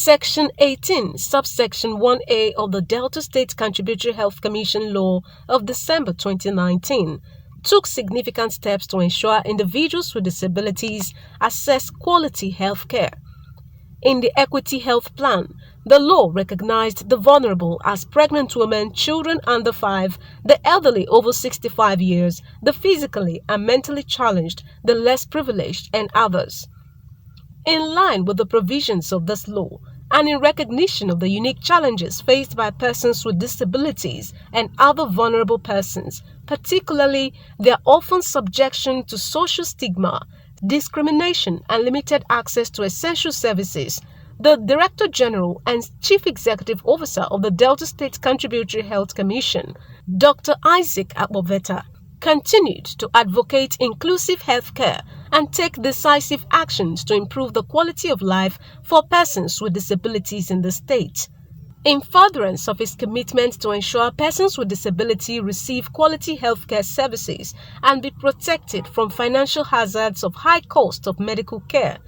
Section 18, subsection 1A of the Delta State Contributory Health Commission Law of December 2019 took significant steps to ensure individuals with disabilities access quality health care. In the Equity Health Plan, the law recognized the vulnerable as pregnant women, children under 5, the elderly over 65 years, the physically and mentally challenged, the less privileged, and others. In line with the provisions of this law, and in recognition of the unique challenges faced by persons with disabilities and other vulnerable persons, particularly their often subjection to social stigma, discrimination, and limited access to essential services, the Director General and Chief Executive Officer of the Delta State Contributory Health Commission, Dr. Isaac Akpoveta, continued to advocate inclusive health care and take decisive actions to improve the quality of life for persons with disabilities in the state. In furtherance of his commitment to ensure persons with disability receive quality healthcare services and be protected from financial hazards of high cost of medical care,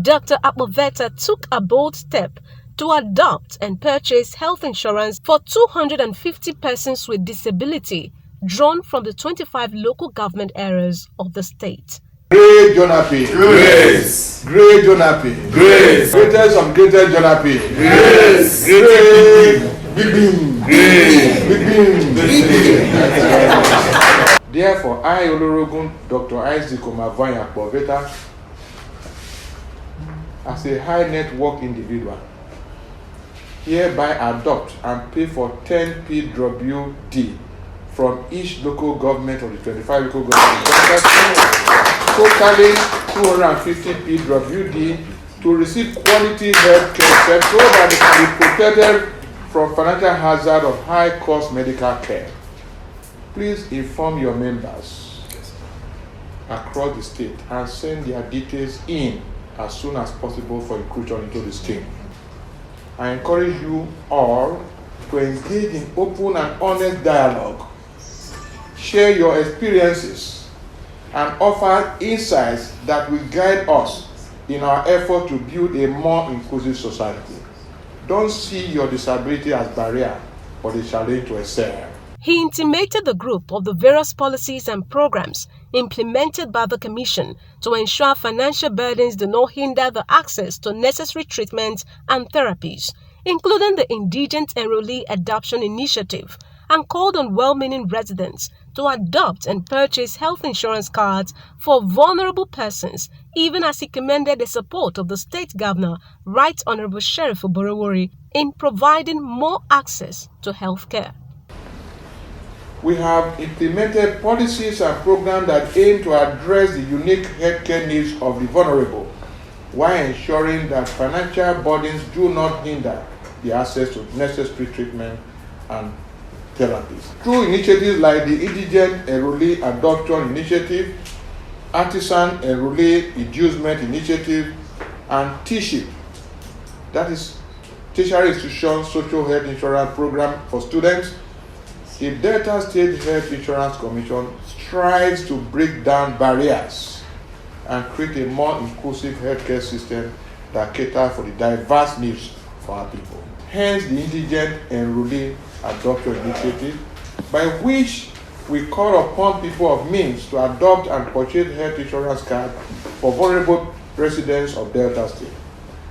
Dr. Akpoveta took a bold step to adopt and purchase health insurance for 250 persons with disability drawn from the 25 local government areas of the state. Great Jonapi. Grace. Great Jonapi. Grace. Greatest of greatest Jonapi. Grace. Great. Big Bim. Grace. Big Bim. Therefore, I, Olorogun, Dr. Isaac Akpoveta, as a high net worth individual, hereby adopt and pay for 10 PWD from each local government of the 25 local government, totaling 250 PWD to receive quality health care so that they can be protected from financial hazard of high cost medical care. Please inform your members across the state and send their details in as soon as possible for inclusion into the scheme. I encourage you all to engage in open and honest dialogue, share your experiences, and offer insights that will guide us in our effort to build a more inclusive society. Don't see your disability as a barrier but a challenge to excel. He intimated the group of the various policies and programs implemented by the Commission to ensure financial burdens do not hinder the access to necessary treatment and therapies, including the Indigent Enrollee Adoption Initiative, and called on well-meaning residents to adopt and purchase health insurance cards for vulnerable persons, even as he commended the support of the state governor, Right Honorable Sheriff Oborowori, in providing more access to health care. We have implemented policies and programs that aim to address the unique healthcare needs of the vulnerable, while ensuring that financial burdens do not hinder the access to necessary treatment and therapies. Through initiatives like the Indigent Enrollee Adoption Initiative, Artisan Enrollee Inducement Initiative, and TSHIP, that is Tertiary Institution Social Health Insurance Program for students, the Delta State Health Insurance Commission strives to break down barriers and create a more inclusive healthcare system that caters for the diverse needs for our people. Hence the Indigent Enrollee Adoption Initiative, by which we call upon people of means to adopt and purchase health insurance cards for vulnerable residents of Delta State.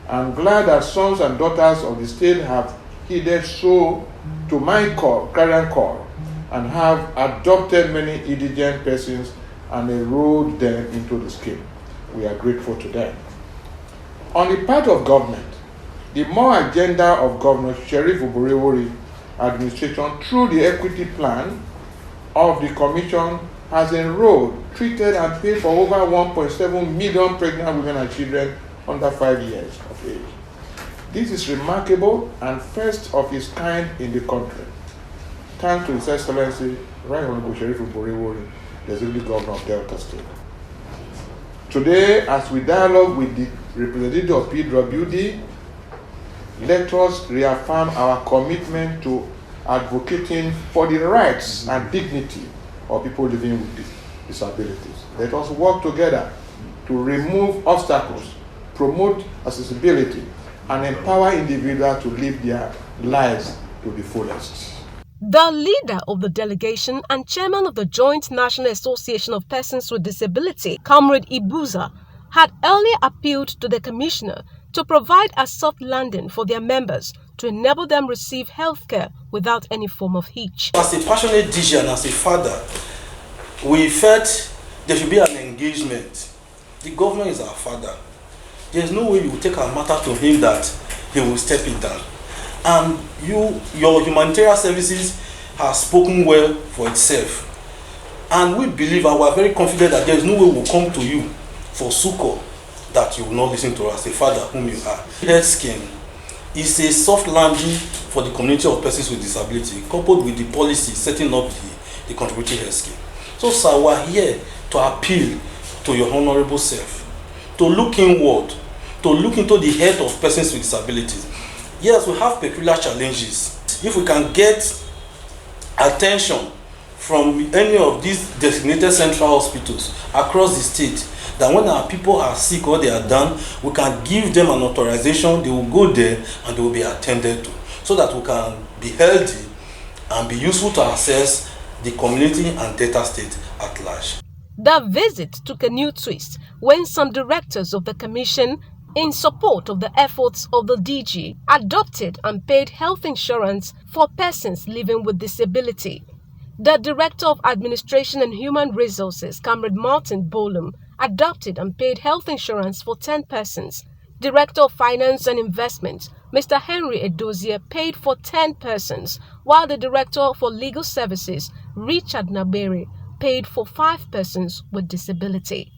I'm glad that sons and daughters of the state have heeded so to my clarion call and have adopted many indigent persons and enrolled them into the scheme. We are grateful to them. On the part of government, the more agenda of Governor Sheriff Oborowori administration through the equity plan of the commission has enrolled, treated, and paid for over 1.7 million pregnant women and children under 5 years of age. This is remarkable and first of its kind in the country. Thanks to His Excellency, Right Honorable Sheriff Oborowori, the Executive Governor of Delta State. Today, as we dialogue with the representative of PWD, let us reaffirm our commitment to advocating for the rights and dignity of people living with disabilities. Let us work together to remove obstacles, promote accessibility, and empower individuals to live their lives to the fullest. The leader of the delegation and chairman of the Joint National Association of Persons with Disability, Comrade Ibuza, had earlier appealed to the commissioner to provide a soft landing for their members to enable them receive health care without any form of hitch. As a passionate DJ and as a father, we felt there should be an engagement. The government is our father. There's no way you will take our matter to him that he will step it down. And your humanitarian services has spoken well for itself. And we believe and we are very confident that there is no way we will come to you for succor that you will not listen to us, a father whom you are. Health scheme is a soft landing for the community of persons with disability, coupled with the policy setting up the contributory health scheme. So, sir, we are here to appeal to your honorable self, to look inward, to look into the health of persons with disabilities. Yes, we have peculiar challenges. If we can get attention from any of these designated central hospitals across the state, that when our people are sick or they are down, we can give them an authorization, they will go there and they will be attended to, so that we can be healthy and be useful to access the community and data state at large. The visit took a new twist when some directors of the commission, in support of the efforts of the DG, adopted and paid health insurance for persons living with disability. The Director of Administration and Human Resources, Comrade Martin Bolum, adopted and paid health insurance for 10 persons. Director of Finance and Investment, Mr. Henry Edozier, paid for 10 persons, while the Director for Legal Services, Richard Nabere, paid for 5 persons with disability.